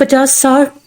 50-60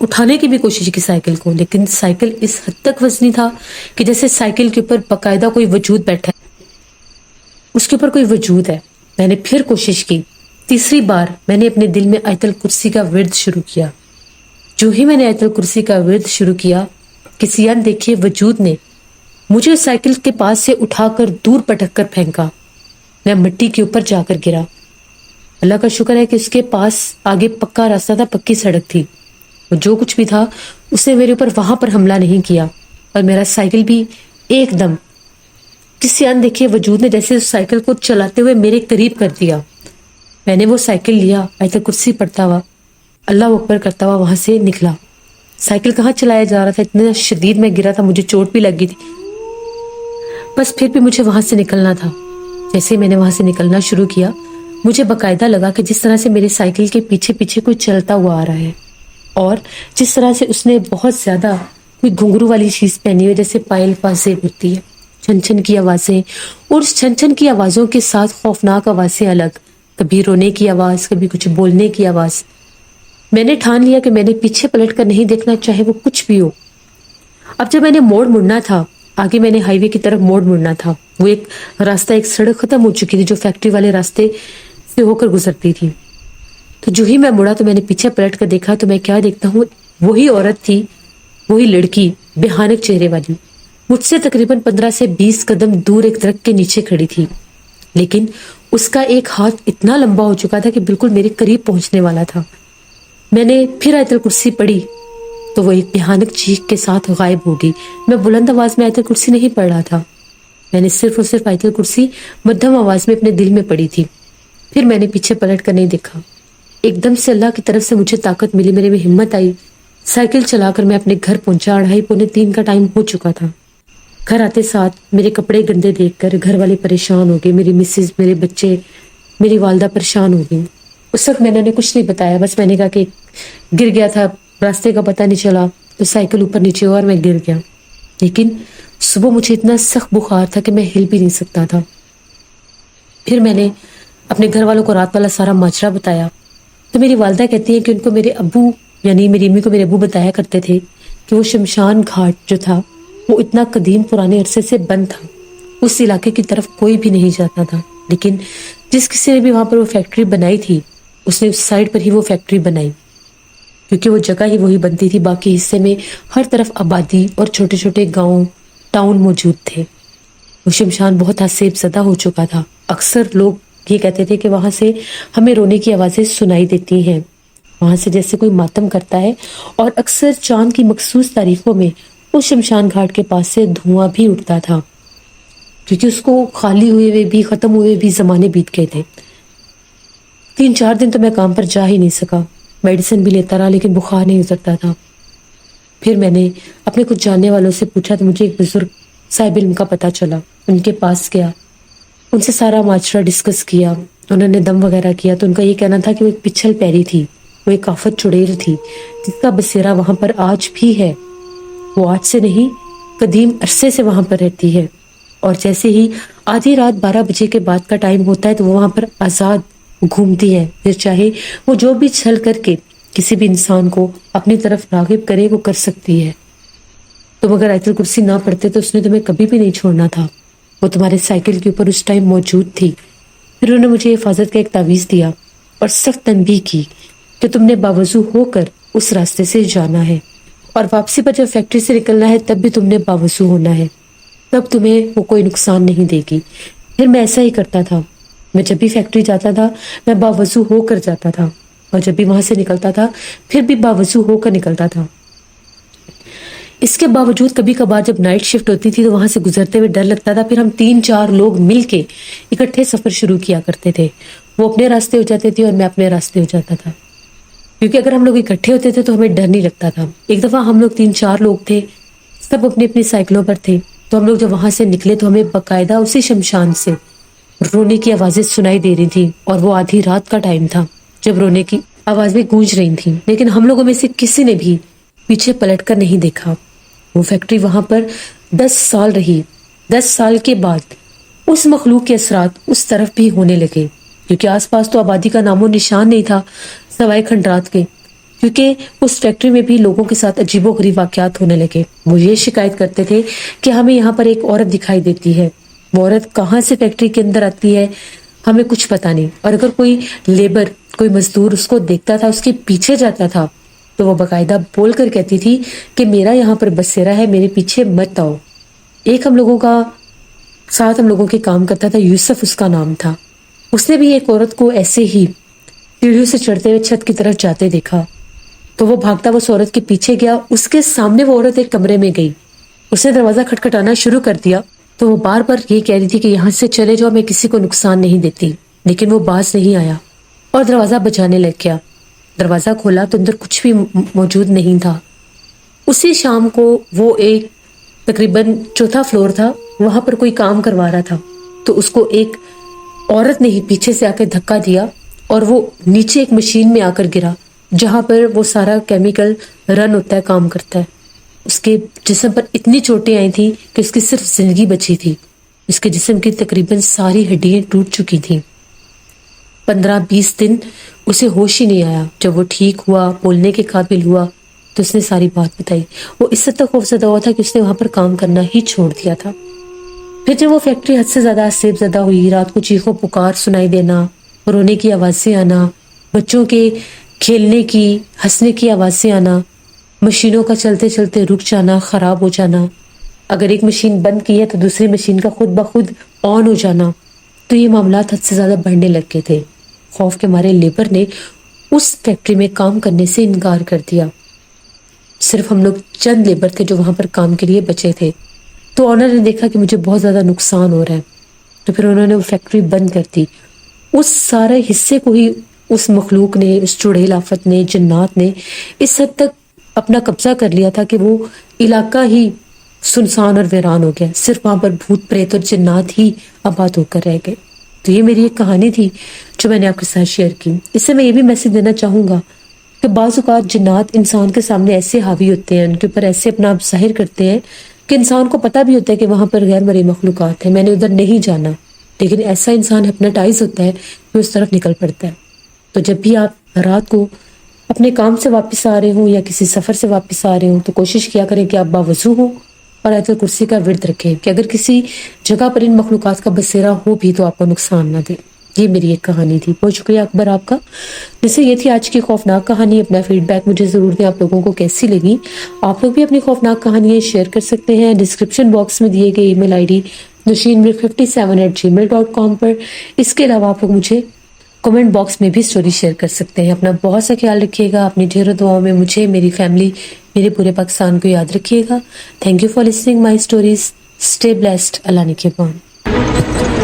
اٹھانے کی بھی کوشش کی سائیکل کو، لیکن سائیکل اس حد تک وزنی تھا کہ جیسے سائیکل کے اوپر باقاعدہ کوئی وجود بیٹھا ہے، اس کے اوپر کوئی وجود ہے۔ میں نے پھر کوشش کی، تیسری بار میں نے اپنے دل میں آیت الکرسی کا ورد شروع کیا۔ جو ہی میں نے آیت الکرسی کا ورد شروع کیا، کسی اندیکھے وجود نے مجھے سائیکل کے پاس سے اٹھا کر دور پٹک کر پھینکا۔ میں مٹی کے اوپر جا کر گرا۔ اللہ کا شکر ہے کہ اس کے پاس آگے پکا راستہ تھا، پکی سڑک تھی۔ جو کچھ بھی تھا اس نے میرے اوپر وہاں پر حملہ نہیں کیا، اور میرا سائیکل بھی ایک دم کسی اندیکھے وجود نے جیسے اس سائیکل کو چلاتے ہوئے میرے قریب کر دیا۔ میں نے وہ سائیکل لیا، آیت الکرسی پڑھتا ہوا، اللہ اکبر کرتا ہوا وہاں سے نکلا۔ سائیکل کہاں چلایا جا رہا تھا، اتنا شدید میں گرا تھا، مجھے چوٹ بھی لگ گئی تھی، بس پھر بھی مجھے وہاں سے نکلنا تھا۔ جیسے میں نے وہاں سے نکلنا شروع کیا، مجھے باقاعدہ لگا کہ جس طرح سے میرے سائیکل کے پیچھے پیچھے کوئی چلتا ہوا آ رہا ہے، اور جس طرح سے اس نے بہت زیادہ کوئی گھنگرو والی چیز پہنی ہوئی، جیسے پائل پازے ہوتی ہے، چھن چھن کی آوازیں، اور اس چھن چھن کی آوازوں کے ساتھ خوفناک آوازیں الگ، کبھی رونے کی آواز، کبھی کچھ بولنے کی آواز۔ میں نے ٹھان لیا کہ میں نے پیچھے پلٹ کر نہیں دیکھنا، چاہے وہ کچھ بھی ہو۔ اب جب میں نے موڑ مڑنا تھا، آگے میں نے ہائی وے کی طرف موڑ مڑنا تھا، وہ ایک راستہ، ایک سڑک ختم ہو چکی تھی جو فیکٹری والے راستے سے ہو کر گزرتی تھی۔ تو جو ہی میں مڑا تو میں نے پیچھے پلٹ کر دیکھا تو میں کیا دیکھتا ہوں، وہی عورت تھی، وہی لڑکی، بھیانک چہرے والی، مجھ سے تقریباً 15 سے 20 قدم دور ایک درخت کے نیچے کھڑی تھی، لیکن اس کا ایک ہاتھ اتنا لمبا ہو چکا تھا کہ بالکل میرے قریب پہنچنے والا تھا۔ میں نے پھر آیت الکرسی پڑھی تو وہ ایک بھیانک چیخ کے ساتھ غائب ہو گئی۔ میں بلند آواز میں آیت الکرسی نہیں پڑھ رہا تھا، میں نے صرف اور صرف آیت الکرسی مدھم آواز میں اپنے دل میں پڑھی تھی۔ پھر میں نے پیچھے پلٹ کر نہیں دیکھا۔ ایک دم سے اللہ کی طرف سے مجھے طاقت ملی، میرے میں ہمت آئی، سائیکل چلا کر میں اپنے گھر پہنچا۔ 2:30 پونے 3 کا ٹائم ہو چکا تھا۔ گھر آتے ساتھ میرے کپڑے گندے دیکھ کر گھر والے پریشان ہو گئے، میری مسز، میرے بچے، میری والدہ پریشان ہو گئی۔ اس وقت میں نے کچھ نہیں بتایا، بس میں نے کہا کہ گر گیا تھا، راستے کا پتہ نہیں چلا تو سائیکل اوپر نیچے ہوا اور میں گر گیا۔ لیکن صبح مجھے اتنا سخت بخار تھا کہ میں ہل بھی نہیں سکتا تھا۔ پھر میں نے اپنے گھر والوں کو رات والا سارا ماجرا بتایا تو میری والدہ کہتی ہیں کہ ان کو میرے ابو، یعنی میری امی کو میرے ابو بتایا کرتے تھے کہ وہ شمشان گھاٹ جو تھا وہ اتنا قدیم پرانے عرصے سے بند تھا، اس علاقے کی طرف کوئی بھی نہیں جاتا تھا، لیکن جس کسی نے بھی وہاں پر وہ فیکٹری بنائی تھی اس نے اس سائڈ پر ہی وہ فیکٹری بنائی، کیونکہ وہ جگہ ہی وہی بنتی تھی، باقی حصے میں ہر طرف آبادی اور چھوٹے چھوٹے گاؤں، ٹاؤن موجود تھے۔ وہ شمشان بہت حسیب زدہ ہو چکا تھا۔ اکثر لوگ یہ کہتے تھے کہ وہاں سے ہمیں رونے کی آوازیں سنائی دیتی ہیں، وہاں سے جیسے کوئی ماتم کرتا ہے، اور اکثر چاند کی مخصوص تاریخوں میں اس شمشان گھاٹ کے پاس سے دھواں بھی اٹھتا تھا، کیونکہ اس کو خالی ہوئے بھی، ختم ہوئے بھی زمانے بیت گئے تھے۔ 3-4 دن تو میں کام پر جا ہی نہیں سکا، میڈیسن بھی لیتا رہا لیکن بخار نہیں اترتا تھا۔ پھر میں نے اپنے کچھ جاننے والوں سے پوچھا تو مجھے ایک بزرگ صاحب علم کا پتہ چلا، ان کے پاس گیا، ان سے سارا ماجرا ڈسکس کیا، انہوں نے دم وغیرہ کیا تو ان کا یہ کہنا تھا کہ وہ ایک پچھل پیری تھی، وہ ایک آفت چڑیل تھی جس کا بسیرا وہاں پر آج بھی ہے، وہ آج سے نہیں قدیم عرصے سے وہاں پر رہتی ہے، اور جیسے ہی آدھی رات 12 بجے کے بعد کا ٹائم ہوتا ہے تو وہ وہاں پر آزاد گھومتی ہے، پھر چاہے وہ جو بھی چھل کر کے کسی بھی انسان کو اپنی طرف راغب کرے وہ کر سکتی ہے۔ تم اگر آیت الکرسی نہ پڑھتے تو اس نے تمہیں کبھی بھی نہیں چھوڑنا تھا، وہ تمہارے سائیکل کے اوپر اس ٹائم موجود تھی۔ پھر انہوں نے مجھے حفاظت کا ایک تعویذ دیا اور سخت تنبیہ کی کہ تم نے باوضو ہو کر اس راستے سے جانا ہے، اور واپسی پر جب فیکٹری سے نکلنا ہے تب بھی تم نے باوضو ہونا ہے، تب تمہیں وہ کوئی نقصان نہیں دے گی۔ پھر میں ایسا ہی کرتا تھا، میں جب بھی فیکٹری جاتا تھا میں باوضو ہو کر جاتا تھا، اور جب بھی وہاں سے نکلتا تھا پھر بھی باوضو ہو کر نکلتا تھا۔ اس کے باوجود کبھی کبھار جب نائٹ شفٹ ہوتی تھی تو وہاں سے گزرتے ہوئے ڈر لگتا تھا، پھر ہم 3-4 لوگ مل کے اکٹھے سفر شروع کیا کرتے تھے، وہ اپنے راستے ہو جاتے تھے اور میں اپنے راستے ہو جاتا تھا، کیونکہ اگر ہم لوگ اکٹھے ہوتے تھے تو ہمیں ڈر نہیں لگتا تھا۔ ایک دفعہ ہم لوگ 3-4 لوگ تھے، سب اپنی اپنی سائیکلوں پر تھے، تو ہم لوگ جب وہاں سے نکلے تو ہمیں باقاعدہ اسی شمشان سے رونے کی آوازیں سنائی دے رہی تھی، اور وہ آدھی رات کا ٹائم تھا جب رونے کی آوازیں گونج رہی تھیں، لیکن ہم لوگوں میں سے کسی نے بھی پیچھے پلٹ کر نہیں دیکھا۔ وہ فیکٹری وہاں پر 10 سال رہی۔ 10 سال کے بعد اس مخلوق کے اثرات اس طرف بھی ہونے لگے، کیونکہ آس پاس تو آبادی کا نام و نشان نہیں تھا سوائے کھنڈرات کے۔ کیونکہ اس فیکٹری میں بھی لوگوں کے ساتھ عجیب و غریب واقعات ہونے لگے. وہ یہ شکایت کرتے تھے کہ ہمیں یہاں پر ایک عورت دکھائی دیتی ہے. وہ عورت کہاں سے فیکٹری کے اندر آتی ہے ہمیں کچھ پتا نہیں. اور اگر کوئی لیبر، کوئی مزدور اس کو دیکھتا تھا، اس کے پیچھے جاتا تھا، تو وہ باقاعدہ بول کر کہتی تھی کہ میرا یہاں پر بسیرا ہے، میرے پیچھے مت آؤ. ایک ہم لوگوں کے کام کرتا تھا، یوسف اس کا نام تھا. اس نے بھی ایک عورت کو ایسے ہی سیڑھیوں سے چڑھتے ہوئے چھت کی طرف جاتے دیکھا. تو وہ بھاگتا اس عورت کے پیچھے گیا. اس کے سامنے وہ عورت ایک کمرے میں گئی. اس نے دروازہ کھٹکھٹانا شروع کر دیا. تو وہ بار بار یہ کہہ رہی تھی کہ یہاں سے چلے جاؤ، میں کسی کو نقصان نہیں دیتی. لیکن وہ باز نہیں آیا اور دروازہ بجانے لگ گیا. دروازہ کھولا تو اندر کچھ بھی موجود نہیں تھا. اسی شام کو وہ ایک تقریباً 4تھا فلور تھا، وہاں پر کوئی کام کروا رہا تھا. تو اس کو ایک عورت نے ہی پیچھے سے آ کے دھکا دیا اور وہ نیچے ایک مشین میں آ کر گرا، جہاں پر وہ سارا کیمیکل رن ہوتا ہے، کام کرتا ہے. اس کے جسم پر اتنی چوٹیں آئی تھیں کہ اس کی صرف زندگی بچی تھی. اس کے جسم کی تقریباً ساری ہڈیاں ٹوٹ چکی تھیں. 15-20 دن اسے ہوش ہی نہیں آیا. جب وہ ٹھیک ہوا، بولنے کے قابل ہوا، تو اس نے ساری بات بتائی. وہ اس حد تک خوفزدہ ہوا تھا کہ اس نے وہاں پر کام کرنا ہی چھوڑ دیا تھا. پھر جب وہ فیکٹری حد سے زیادہ سیب زدہ ہوئی، رات کو چیخوں پکار سنائی دینا، رونے کی آوازیں آنا، بچوں کے کھیلنے کی، ہنسنے کی آوازیں آنا، مشینوں کا چلتے چلتے رک جانا، خراب ہو جانا، اگر ایک مشین بند کی ہے تو دوسری مشین کا خود بخود آن ہو جانا. تو یہ معاملات حد سے زیادہ بڑھنے لگ گئے تھے. خوف کے مارے لیبر نے اس فیکٹری میں کام کرنے سے انکار کر دیا. صرف ہم لوگ چند لیبر تھے جو وہاں پر کام کے لیے بچے تھے. تو آنر نے دیکھا کہ مجھے بہت زیادہ نقصان ہو رہا ہے، تو پھر انہوں نے وہ فیکٹری بند کر دی. اس سارے حصے کو ہی اس مخلوق نے، اس چڑیل آفت نے، جنات نے اس حد تک اپنا قبضہ کر لیا تھا کہ وہ علاقہ ہی سنسان اور ویران ہو گیا. صرف وہاں پر بھوت پریت اور جنات ہی آباد ہو کر رہ گئے. تو یہ میری ایک کہانی تھی جو میں نے آپ کے ساتھ شیئر کی. اس سے میں یہ بھی میسج دینا چاہوں گا کہ بعض اوقات جنات انسان کے سامنے ایسے حاوی ہوتے ہیں، ان کے اوپر ایسے اپنا آپ ظاہر کرتے ہیں کہ انسان کو پتہ بھی ہوتا ہے کہ وہاں پر غیر مرئی مخلوقات ہیں، میں نے ادھر نہیں جانا، لیکن ایسا انسان ہپناٹائز ہوتا ہے کہ اس طرف نکل پڑتا ہے. تو جب بھی آپ رات کو اپنے کام سے واپس آ رہے ہوں یا کسی سفر سے واپس آ رہے ہوں تو کوشش کیا کریں کہ آپ باوضو ہوں اور آیت الکرسی کا ورد رکھیں کہ اگر کسی جگہ پر ان مخلوقات کا بسیرا ہو بھی تو آپ کو نقصان نہ دے. یہ میری ایک کہانی تھی. بہت شکریہ اکبر آپ کا. جیسے یہ تھی آج کی خوفناک کہانی. اپنا فیڈ بیک مجھے ضرور دیں آپ لوگوں کو کیسی لگی. آپ لوگ بھی اپنی خوفناک کہانیاں شیئر کر سکتے ہیں ڈسکرپشن باکس میں دیے گئے ای میل آئی ڈی nushinmilk57@gmail.com پر. اس کے علاوہ آپ لوگ مجھے کمنٹ باکس میں بھی سٹوری شیئر کر سکتے ہیں. اپنا بہت سا خیال رکھیے گا. اپنی ڈھیروں دعاؤں میں مجھے، میری فیملی، میرے پورے پاکستان کو یاد رکھیے گا. Thank you for listening my stories. Stay blessed. Allah نگہبان.